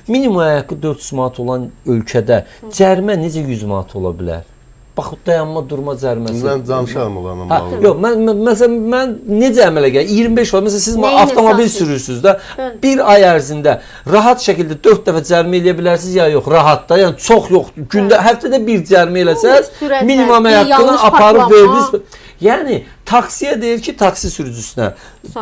minimum haqqı 400 manat olan ölkədə cərimə necə 100 manat ola bilər? Bax, dayanma, durma cəriməsi. Mən danışaram olanı. Yox, məsələn, mən necə əmələ gəlir? 25 var. Məsələn, siz avtomobil sürürsünüz də, bir ay ərzində rahat şəkildə 4 dəfə cərimə eləyə bilərsiniz ya yox, rahat da. Yəni, çox yox. Gündə, həftədə bir cərimə eləsəz, minimum haqqını aparıb verdiniz. Yəni, taksiyə deyir ki, taksi sürücüsünə.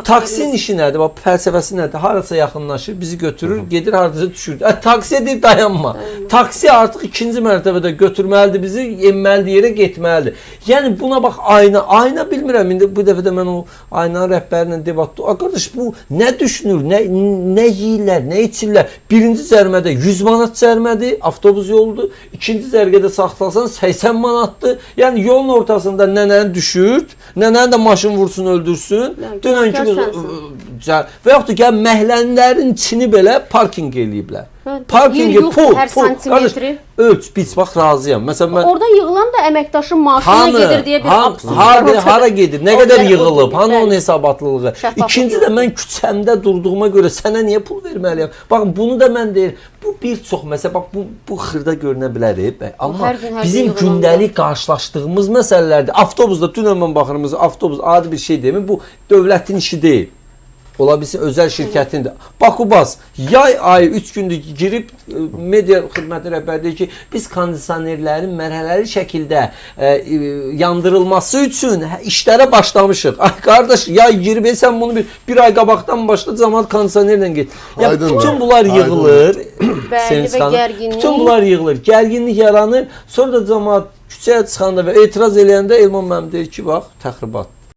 Taksinin işi nədir? Bax, fəlsəfəsi nədir? Harasa yaxınlaşır, bizi götürür, gedir, harasa düşür. Taksiyə deyir, dayanma. Taksi artıq ikinci mərtəbədə götürməlidir bizi, enməlidir, yerə getməlidir. Yəni, buna bax, ayna bilmirəm. İndi bu dəfə də mən o aynanın rəhbərlə debatda. Qardaş, bu nə düşünür, nə yeyirlər, nə içirlər? Birinci cərimədə 100 manat cərimədir, avtobus yoludur. İkinci cərgədə saxlasan 80 manatdır. Yəni, yolun ortasında nənəni düşür, nənəni də maşın vursun, öldürsün. Dönənki və yaxud da gəl məhəllənin içini belə parking eləyiblər. Parkingi pul, santimetri. Ölç, biç, bax, razıyam. Məsələn, mən... Orada yığılan da əməkdaşın maaşına gedir deyə bir absurd. Hara gedir, nə qədər yığılıb, hanı onun hesabatlılığı. İkinci də mən küçəmdə durduğuma görə sənə niyə pul verməliyəm? Baxın, bunu da mən deyir, bu bir çox məsələ, bax, bu xırda görünə bilər, amma bizim gündəlik qarşılaşdığımız məsələlərdir. Avtobusda, dünən mən baxırım, avtobus adi bir şey deyil, bu dövlətin işi deyil. Ola bilsin, özəl şirkətindir. Bakubas, yay ayı 3 gündür girib media xidməti rəhbəri deyir ki, biz kondisionerlərin mərhələli şəkildə yandırılması üçün işlərə başlamışıq. Ay qardaş, yay girib, sən bunu bir ay qabaqdan başla, cəmaət kondisionerlə get. Bütün bunlar yığılır. Bəli və gərginlik. Bütün bunlar yığılır. Gərginlik yaranır. Sonra da cəmaət küçəyə çıxanda və etiraz eləyəndə Elman mənim deyir ki, bax, təxribat.